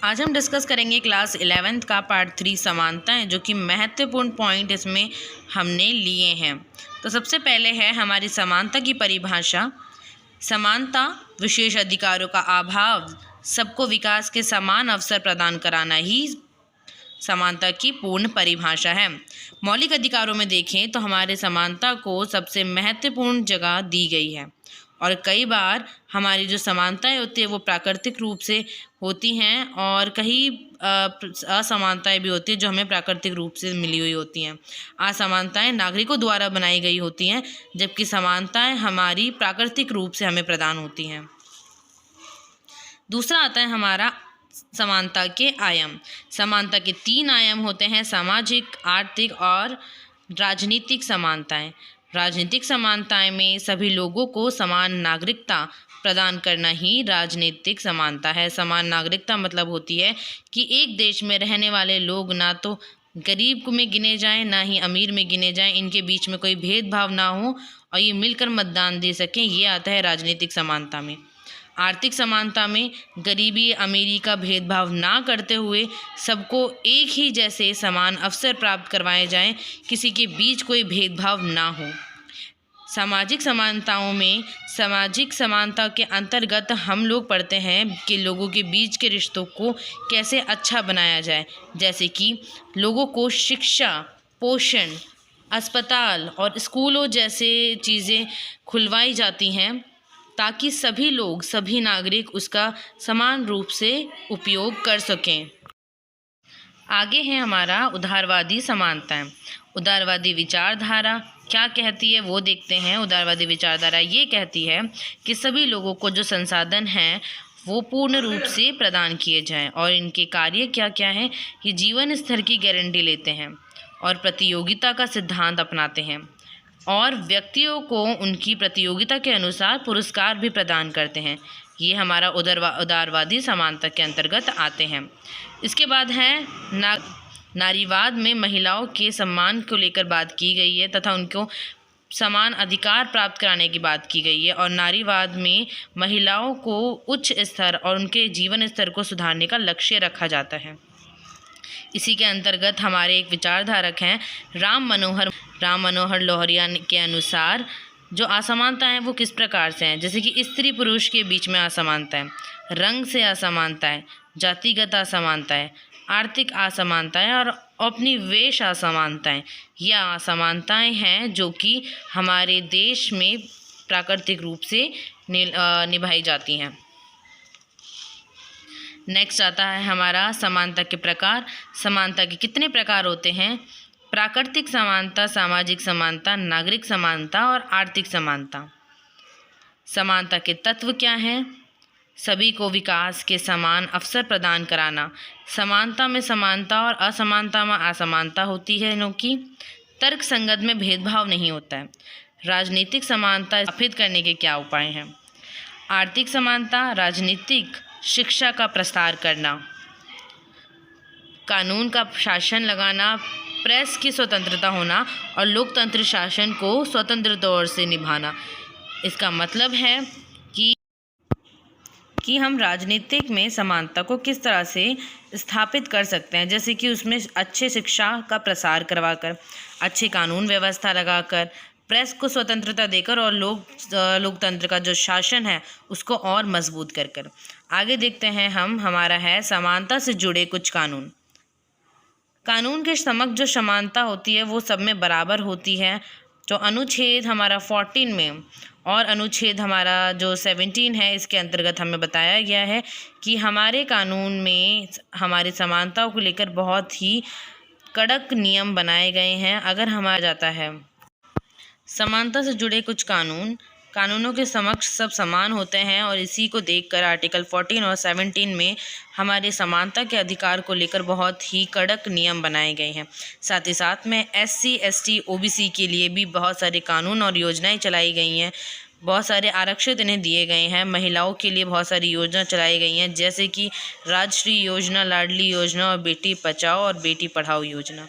आज हम डिस्कस करेंगे क्लास 11th का पार्ट 3 समानताएं, जो कि महत्वपूर्ण पॉइंट इसमें हमने लिए हैं। तो सबसे पहले है हमारी समानता की परिभाषा। समानता विशेष अधिकारों का अभाव, सबको विकास के समान अवसर प्रदान कराना ही समानता की पूर्ण परिभाषा है। मौलिक अधिकारों में देखें तो हमारे समानता को सबसे महत्वपूर्ण जगह दी गई है और कई बार हमारी जो समानताएं होती है वो प्राकृतिक रूप से होती हैं और कई असमानताएं भी होती हैं जो हमें प्राकृतिक रूप से मिली हुई होती हैं। असमानताएं नागरिकों द्वारा बनाई गई होती हैं, जबकि समानताएं हमारी प्राकृतिक रूप से हमें प्रदान होती हैं। दूसरा आता है हमारा समानता के आयाम। समानता के 3 आयाम होते हैं: सामाजिक, आर्थिक और राजनीतिक समानताएं। राजनीतिक समानताएं में सभी लोगों को समान नागरिकता प्रदान करना ही राजनीतिक समानता है। समान नागरिकता मतलब होती है कि एक देश में रहने वाले लोग ना तो गरीब में गिने जाएं ना ही अमीर में गिने जाएं, इनके बीच में कोई भेदभाव ना हो और ये मिलकर मतदान दे सकें, ये आता है राजनीतिक समानता में। आर्थिक समानता में गरीबी अमीरी का भेदभाव ना करते हुए सबको एक ही जैसे समान अवसर प्राप्त करवाए जाएं, किसी के बीच कोई भेदभाव ना हो। सामाजिक समानताओं में सामाजिक समानता के अंतर्गत हम लोग पढ़ते हैं कि लोगों के बीच के रिश्तों को कैसे अच्छा बनाया जाए, जैसे कि लोगों को शिक्षा, पोषण, अस्पताल और स्कूलों जैसे चीज़ें खुलवाई जाती हैं ताकि सभी लोग, सभी नागरिक उसका समान रूप से उपयोग कर सकें। आगे है हमारा उदारवादी समानताएं। उदारवादी विचारधारा क्या कहती है वो देखते हैं। उदारवादी विचारधारा ये कहती है कि सभी लोगों को जो संसाधन हैं वो पूर्ण रूप से प्रदान किए जाएं और इनके कार्य क्या क्या हैं। ये जीवन स्तर की गारंटी लेते हैं और प्रतियोगिता का सिद्धांत अपनाते हैं और व्यक्तियों को उनकी प्रतियोगिता के अनुसार पुरस्कार भी प्रदान करते हैं। ये हमारा उदारवादी समानता के अंतर्गत आते हैं। इसके बाद है नारीवाद में महिलाओं के सम्मान को लेकर बात की गई है तथा उनको समान अधिकार प्राप्त कराने की बात की गई है और नारीवाद में महिलाओं को उच्च स्तर और उनके जीवन स्तर को सुधारने का लक्ष्य रखा जाता है। इसी के अंतर्गत हमारे एक विचारधारक हैं राम मनोहर लोहिया के अनुसार जो असमानता है वो किस प्रकार से हैं, जैसे कि स्त्री पुरुष के बीच में असमानता है, रंग से असमानता है, जातिगत असमानता है, आर्थिक असमानताएं और अपनी वेश असमानताएं। यह असमानताएं हैं जो कि हमारे देश में प्राकृतिक रूप से निभाई जाती हैं। नेक्स्ट आता है हमारा समानता के प्रकार। समानता के कितने प्रकार होते हैं? प्राकृतिक समानता, सामाजिक समानता, नागरिक समानता और आर्थिक समानता। समानता के तत्व क्या हैं? सभी को विकास के समान अवसर प्रदान कराना। समानता में समानता और असमानता में असमानता होती है, क्योंकि तर्क संगत में भेदभाव नहीं होता है। राजनीतिक समानता स्थापित करने के क्या उपाय हैं? आर्थिक समानता, राजनीतिक शिक्षा का प्रसार करना, कानून का शासन लगाना, प्रेस की स्वतंत्रता होना और लोकतंत्र शासन को स्वतंत्र तौर से निभाना। इसका मतलब है कि हम राजनीतिक में समानता को किस तरह से स्थापित कर सकते हैं, जैसे कि उसमें अच्छे शिक्षा का प्रसार करवाकर, अच्छे कानून व्यवस्था लगाकर, प्रेस को स्वतंत्रता देकर और लोकतंत्र का जो शासन है उसको और मजबूत कर। आगे देखते हैं हमारा है समानता से जुड़े कुछ कानून। कानून के समक्ष जो समानता होती है वो सब में बराबर होती है। जो अनुच्छेद हमारा 14 में और अनुच्छेद हमारा जो 17 है, इसके अंतर्गत हमें बताया गया है कि हमारे कानून में हमारी समानताओं को लेकर बहुत ही कड़क नियम बनाए गए हैं। अगर हमारा जाता है समानता से जुड़े कुछ कानूनों के समक्ष सब समान होते हैं और इसी को देखकर आर्टिकल 14 और 17 में हमारे समानता के अधिकार को लेकर बहुत ही कड़क नियम बनाए गए हैं। साथ ही साथ में SC, ST, OBC के लिए भी बहुत सारे कानून और योजनाएं चलाई गई हैं। बहुत सारे आरक्षित इन्हें दिए गए हैं। महिलाओं के लिए बहुत सारी योजना चलाई गई हैं, जैसे कि राजश्री योजना, लाडली योजना और बेटी बचाओ और बेटी पढ़ाओ योजना।